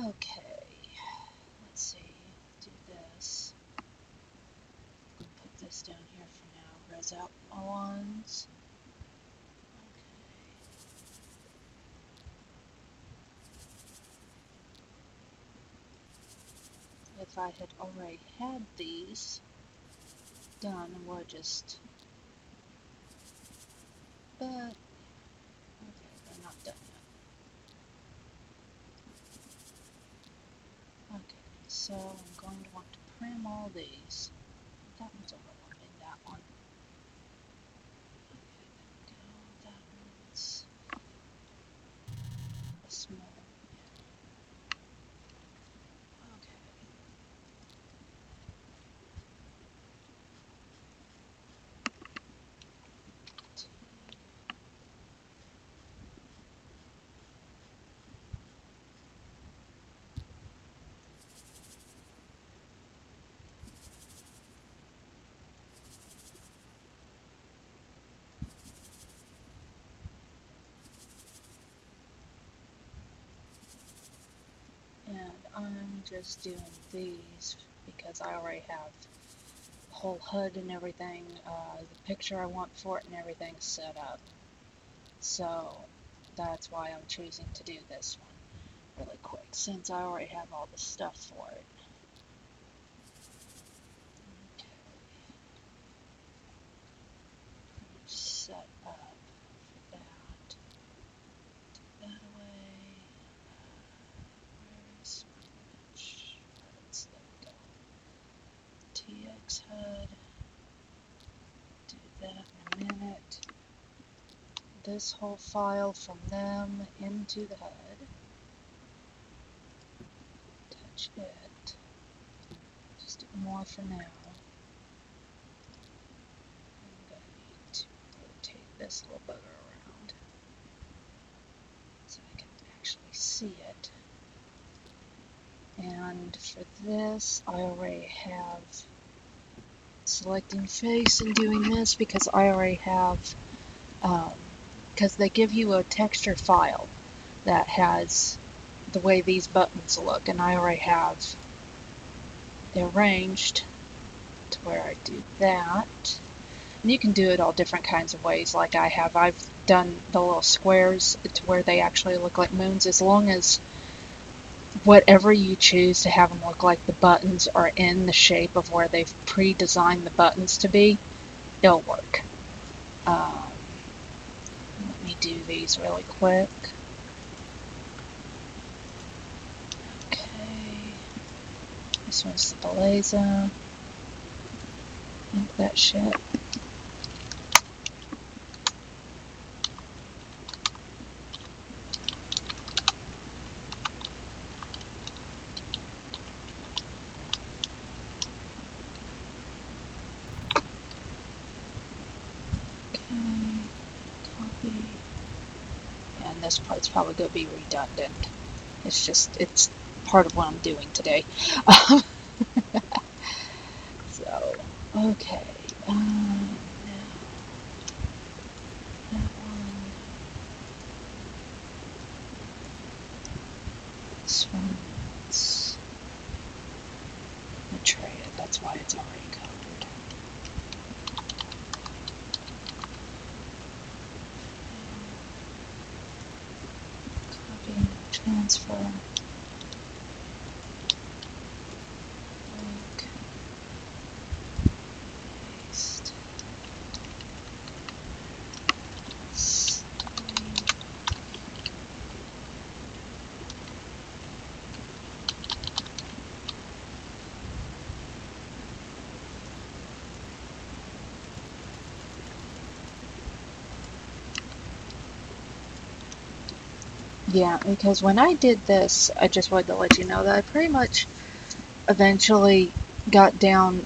Okay, let's see, do this. Put this down here for now. Res out my ones. Okay. If I had already had these done, I would just. But okay, they're not done yet. Okay, so I'm going to want to prim all these. That one's overlapping that one. Okay, there we go. That one's a small. Okay. And I'm just doing these because I already have the whole HUD and everything, the picture I want for it and everything set up. So that's why I'm choosing to do this one really quick, since I already have all the stuff for it. Okay. Set up for that. Take that away. Where's my HUDs? There we go. TX HUD. Do that in a minute. This whole file from them into the HUD. Touch it. Just ignore for now. I'm going to need to rotate this little bugger around so I can actually see it. And for this, I already have selecting face and doing this because I already have, because they give you a texture file that has the way these buttons look, and I already have arranged to where I do that. And you can do it all different kinds of ways like I have. I've done the little squares to where they actually look like moons, as long as whatever you choose to have them look like the buttons are in the shape of where they've pre-designed the buttons to be, it'll work. Let me do these really quick. Okay, this one's the Beleza. Think that shit. Okay, copy. And this part's probably going to be redundant. It's part of what I'm doing today. So, okay. Now, that one. This one's Maitreya. That's why it's already covered. Copy and transfer. Link. Paste. Save. Yeah, because when I did this, I just wanted to let you know that I pretty much eventually got down,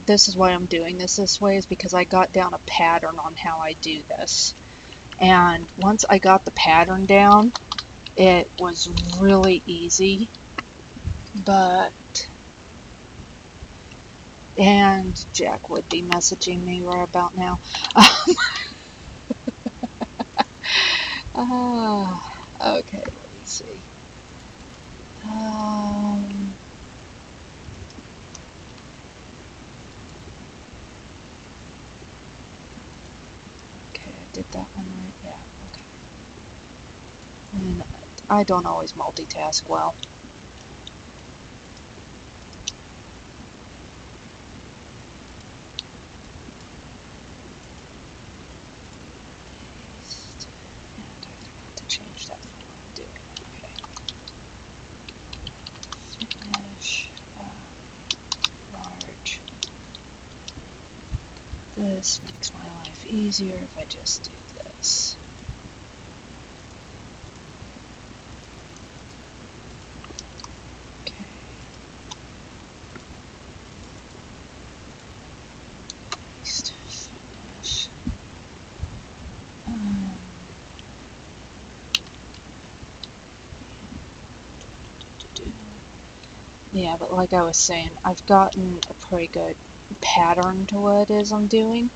this is why I'm doing this way, is because I got down a pattern on how I do this. And once I got the pattern down, it was really easy. And Jack would be messaging me right about now. Okay, let me see. Okay, I did that one right. Yeah, okay. And I don't always multitask well. And I forgot to change that while I'm doing it. Okay. Finish. Large. This makes my life easier if I just do this. Okay. Paste. Finish. Yeah, but like I was saying, I've gotten a pretty good pattern to what it is I'm doing.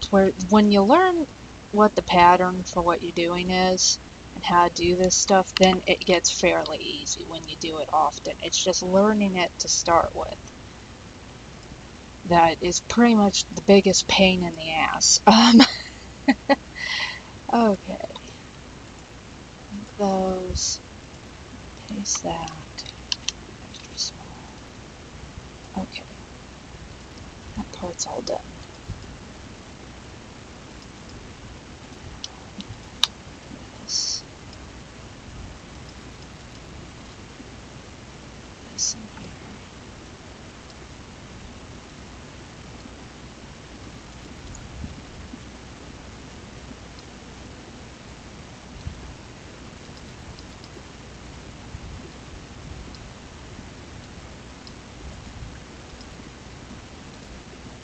To where when you learn what the pattern for what you're doing is and how to do this stuff, then it gets fairly easy when you do it often. It's just learning it to start with. That is pretty much the biggest pain in the ass. Okay. Those. Paste that. Extra small. Okay. That part's all done. This. This in here.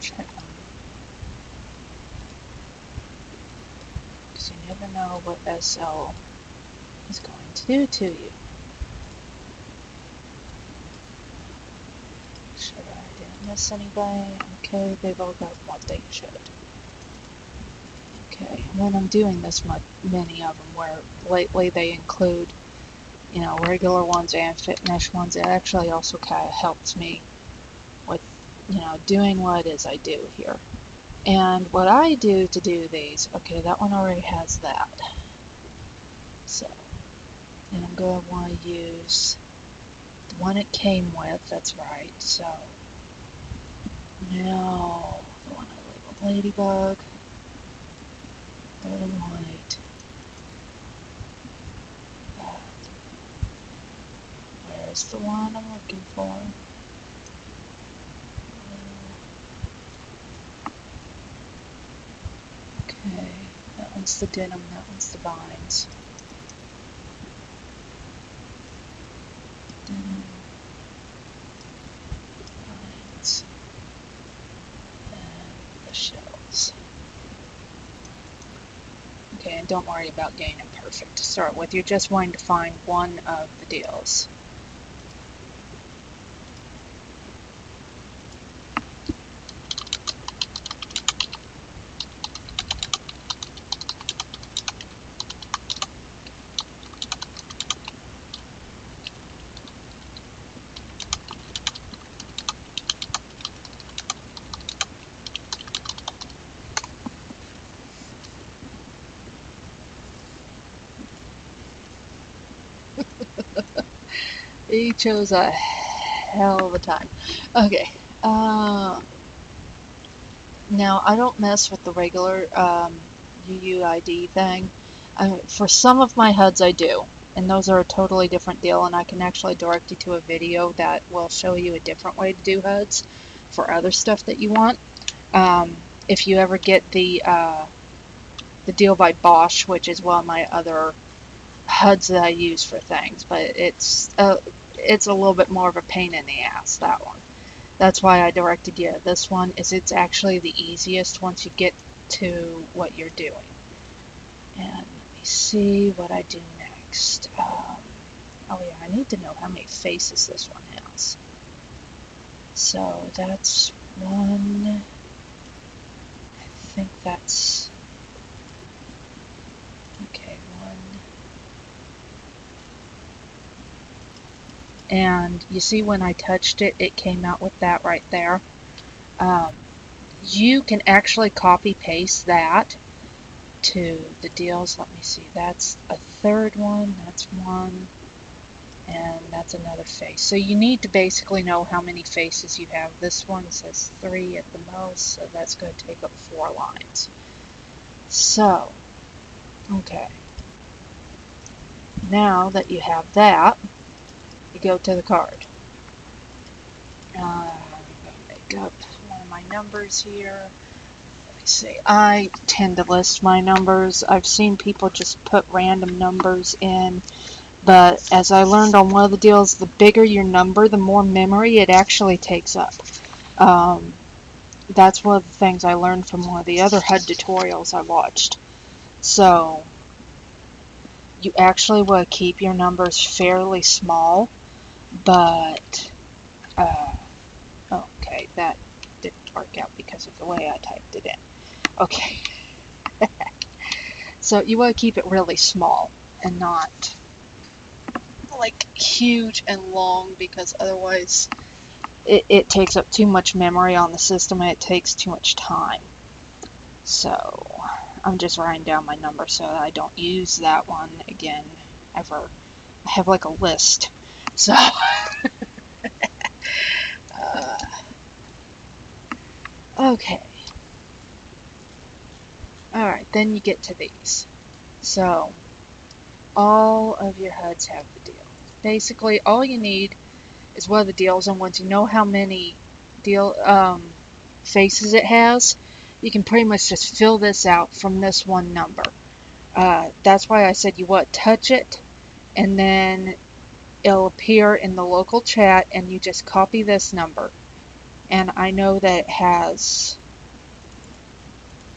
Check them. Because you never know what SL is going to do to you. Sure I didn't miss anybody. Okay, they've all got what they should. Okay, and when I'm doing this many of them, where lately they include, regular ones and fitness ones, it actually also kind of helps me with, doing what it is I do here. And what I do to do these, okay, that one already has that. So, and I'm going to want to use the one it came with, that's right. So, now, the one I labeled Ladybug, red and white, that. Where's the one I'm looking for? Okay, that one's the denim, that one's the vines. Denim, vines, and the shells. Okay, and don't worry about getting it perfect to start with. You're just wanting to find one of the deals. He chose a hell of a time. Okay. Now, I don't mess with the regular UUID thing. For some of my HUDs, I do. And those are a totally different deal, and I can actually direct you to a video that will show you a different way to do HUDs for other stuff that you want. If you ever get the deal by Bosch, which is one of my other HUDs that I use for things, but it's a little bit more of a pain in the ass, that one. That's why I directed you. This one is it's actually the easiest once you get to what you're doing. And let me see what I do next. Oh yeah, I need to know how many faces this one has. So that's one. I think that's okay. One. And you see when I touched it, it came out with that right there. Um, you can actually copy paste that to the deals. Let me see, that's a third one, that's one, and that's another face. So you need to basically know how many faces you have. This one says 3 at the most, so that's going to take up 4 lines. So, okay. Now that you have that, you go to the card. I'm going to make up one of my numbers here. Let me see. I tend to list my numbers. I've seen people just put random numbers in, but as I learned on one of the deals, the bigger your number, the more memory it actually takes up. That's one of the things I learned from one of the other HUD tutorials I watched. So you actually want to keep your numbers fairly small, but okay, that didn't work out because of the way I typed it in. Okay. So you want to keep it really small and not like huge and long, because otherwise it takes up too much memory on the system and it takes too much time. So I'm just writing down my number so that I don't use that one again ever. I have like a list. So okay. Alright, then you get to these. So all of your HUDs have the deal. Basically, all you need is one of the deals, and once you know how many faces it has, you can pretty much just fill this out from this one number. That's why I said you want to touch it, and then it'll appear in the local chat, and you just copy this number. And I know that it has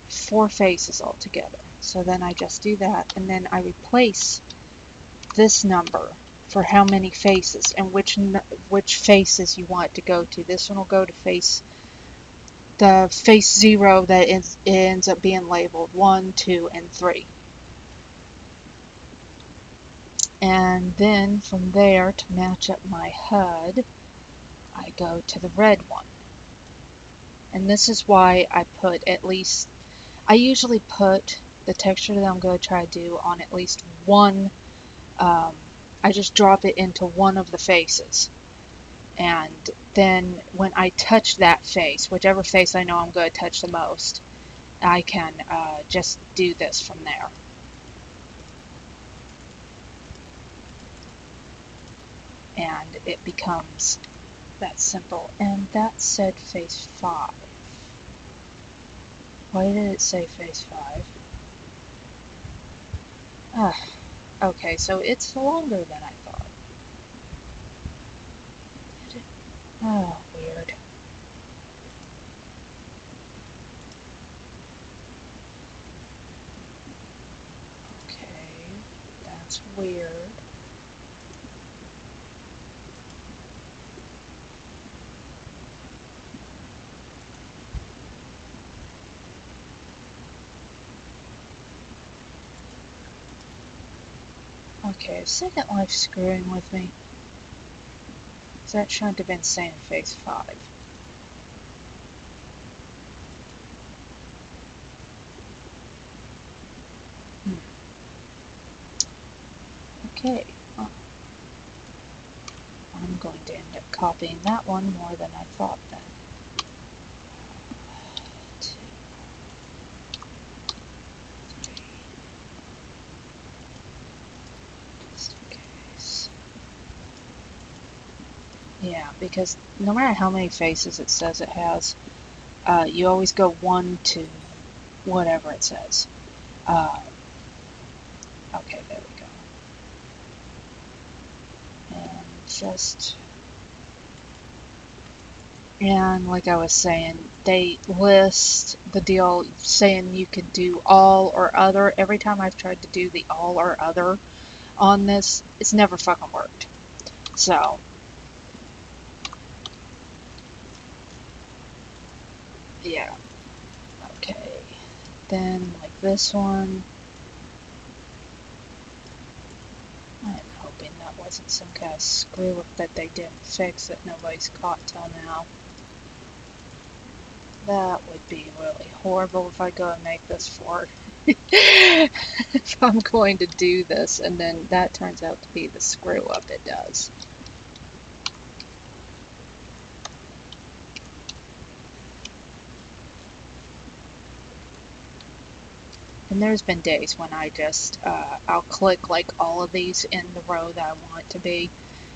4 faces altogether. So then I just do that, and then I replace this number for how many faces and which faces you want it to go to. This one will go to the face 0 that ends up being labeled 1, 2, and 3. And then from there, to match up my HUD, I go to the red one. And this is why I put I usually put the texture that I'm going to try to do on at least one. I just drop it into one of the faces. And then when I touch that face, whichever face I know I'm going to touch the most, I can just do this from there. And it becomes that simple. And that said face 5. Why did it say face 5? Okay, so it's longer than I thought. Oh, weird. Okay, that's weird. Okay, is Second Life screwing with me? Because that shouldn't have been saying face 5. Okay, well, I'm going to end up copying that one more than I thought then. 2, 3, just in case. Yeah, because no matter how many faces it says it has, you always go 1 to whatever it says. Okay, there we go. And like I was saying, they list the deal saying you could do all or other. Every time I've tried to do the all or other on this, it's never fucking worked. So, yeah. Okay. Then, like this one, I'm hoping that wasn't some kind of screw up that they didn't fix that nobody's caught till now. That would be really horrible if I go and make this fork. If I'm going to do this and then that turns out to be the screw up it does. And there's been days when I just, I'll click like all of these in the row that I want it to be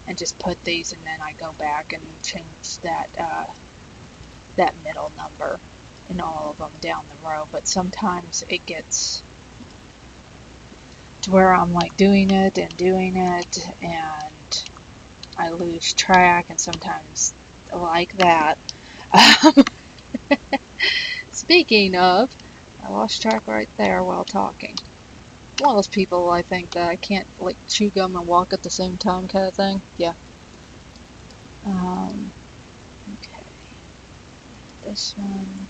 and just put these, and then I go back and change that, that middle number in all of them down the row. But sometimes it gets to where I'm like doing it and I lose track, and sometimes like that. Speaking of, I lost track right there while talking. One of those people, I think, that I can't like chew gum and walk at the same time kind of thing. Yeah. Okay. This one.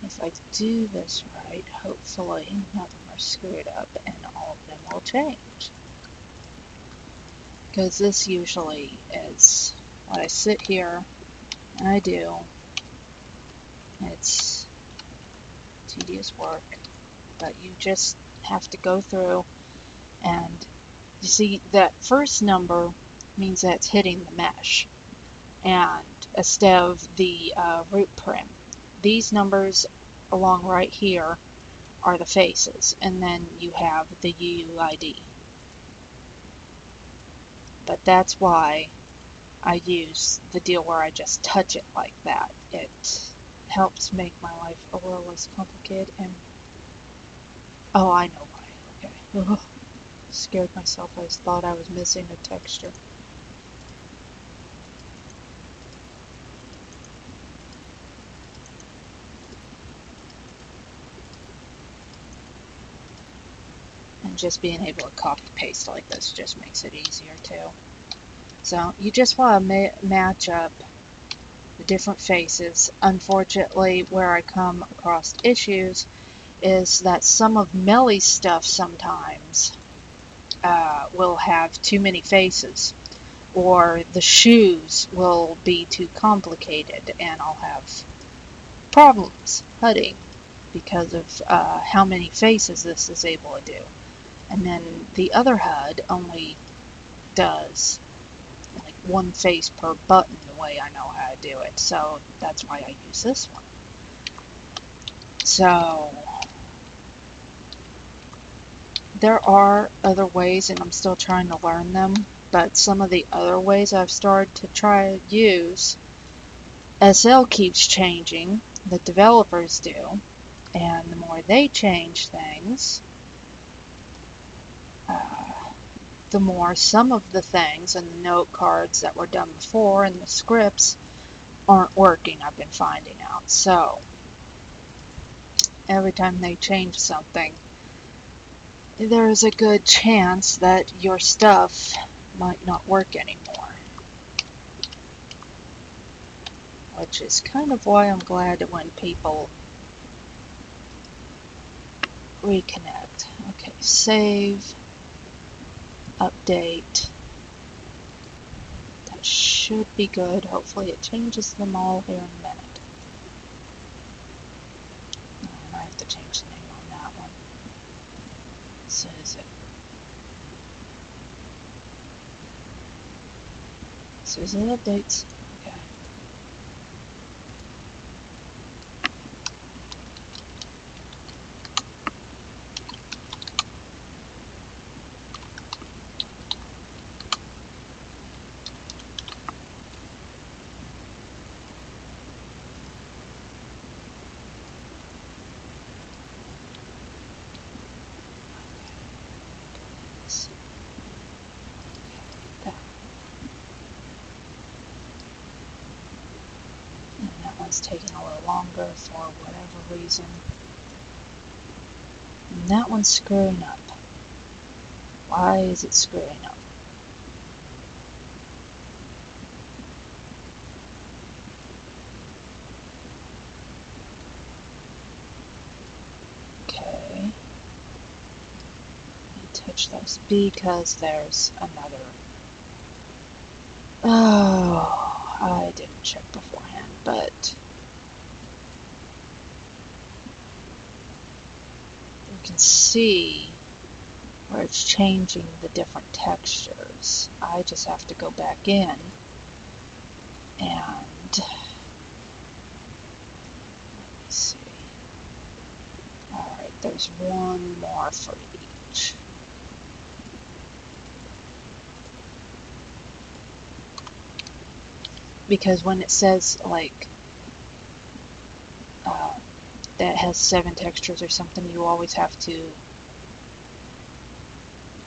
If I do this right, hopefully none of them are screwed up and all of them will change. Because this usually is what I sit here and I do. It's tedious work, but you just have to go through, and you see that first number means that it's hitting the mesh, and instead of the root prim. These numbers along right here are the faces, and then you have the UUID. But that's why I use the deal where I just touch it like that. It helps make my life a little less complicated. And oh, I know why. Okay. Ugh. Scared myself. I thought I was missing a texture. And just being able to copy paste like this just makes it easier too. So you just want to match up the different faces. Unfortunately, where I come across issues is that some of Melly's stuff sometimes will have too many faces, or the shoes will be too complicated and I'll have problems HUDing because of how many faces this is able to do. And then the other HUD only does like one face per button the way I know how to do it, so that's why I use this one. So there are other ways, and I'm still trying to learn them, but some of the other ways I've started to try to use, SL keeps changing, the developers do, and the more they change things, the more some of the things and the note cards that were done before and the scripts aren't working, I've been finding out. So every time they change something, there's a good chance that your stuff might not work anymore. Which is kind of why I'm glad when people reconnect. Okay, save, update. That should be good. Hopefully it changes them all here in a minute. I have to change the name on that one. So is it Susan updates? Okay. It's taking a little longer for whatever reason. And that one's screwing up. Why is it screwing up? Okay. That's because there's another. Oh, I didn't check beforehand, but you can see where it's changing the different textures. I just have to go back in and let me see. Alright, there's one more for each. Because when it says like that has 7 textures or something, you always have to,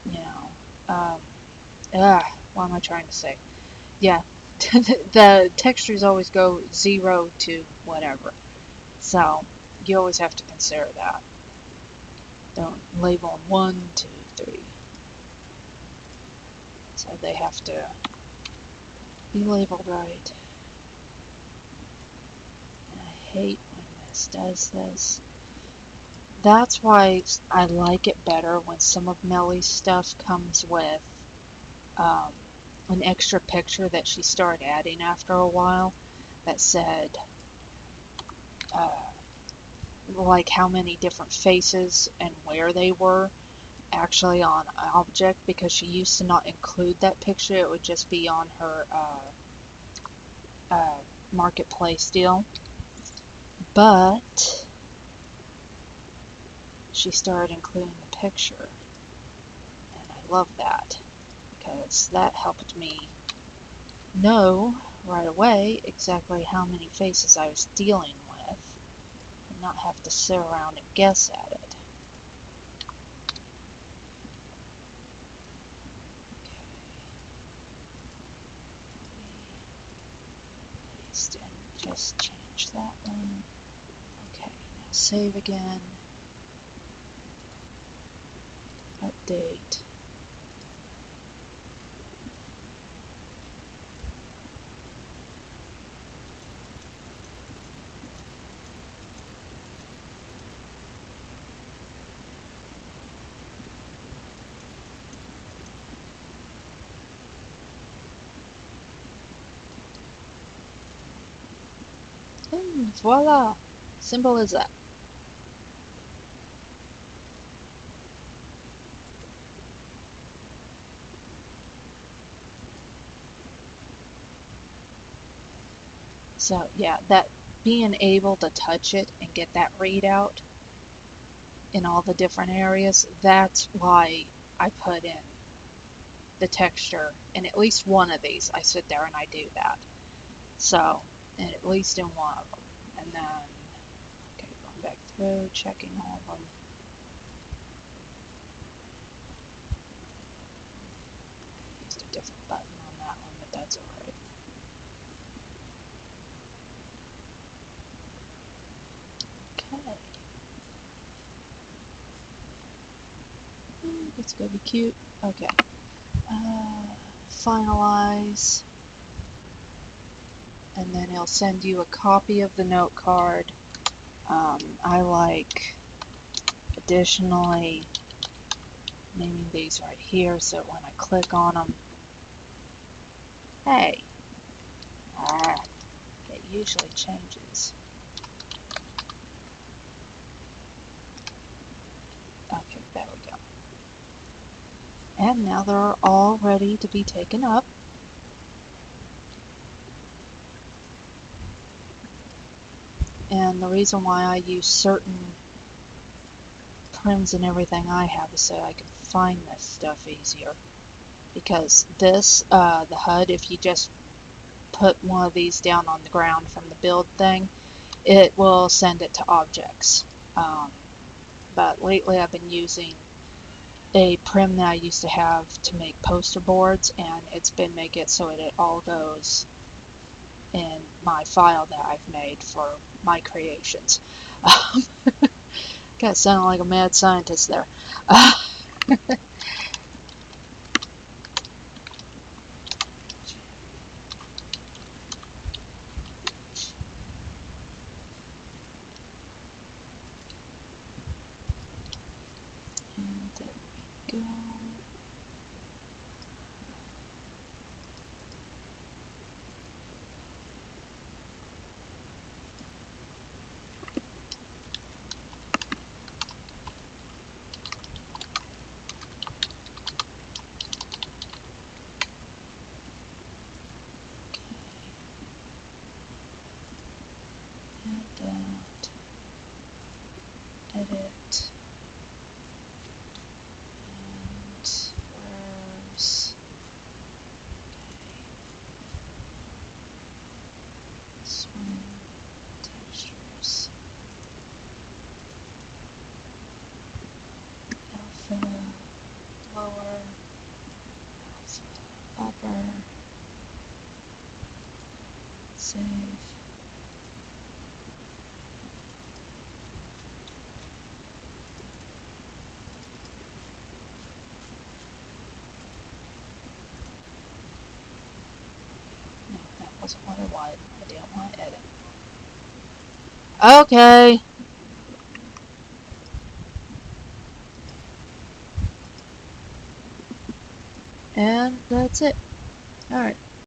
you know, what am I trying to say? Yeah, the textures always go 0 to whatever. So you always have to consider that. Don't label them 1, 2, 3. So they have to be labeled right. And I hate when this does this. That's why I like it better when some of Mellie's stuff comes with an extra picture that she started adding after a while that said like how many different faces and where they were actually on an object, because she used to not include that picture. It would just be on her marketplace deal, but she started including the picture, and I love that because that helped me know right away exactly how many faces I was dealing with and not have to sit around and guess at it. Okay. And just change that one. Okay, now save again. Update. And voila! Simple as that. So yeah, that being able to touch it and get that readout in all the different areas, that's why I put in the texture in at least one of these. I sit there and I do that. So, and at least in one of them. And then, okay, going back through, checking all of them. I used a different button on that one, but that's alright. Okay. Let's go be cute. Okay. Finalize. And then it'll send you a copy of the note card. I like additionally naming these right here so when I click on them, hey, it usually changes. Okay, there we go. And now they're all ready to be taken up. And the reason why I use certain prims and everything I have is so I can find this stuff easier. Because this, the HUD, if you just put one of these down on the ground from the build thing, it will send it to objects. But lately I've been using a prim that I used to have to make poster boards, and it's been making it so it all goes in my file that I've made for my creations. Got sounded like a mad scientist there. And there we go. Upper. Save. No, that wasn't what I wanted. I didn't want to edit. Okay. And that's it. Alright.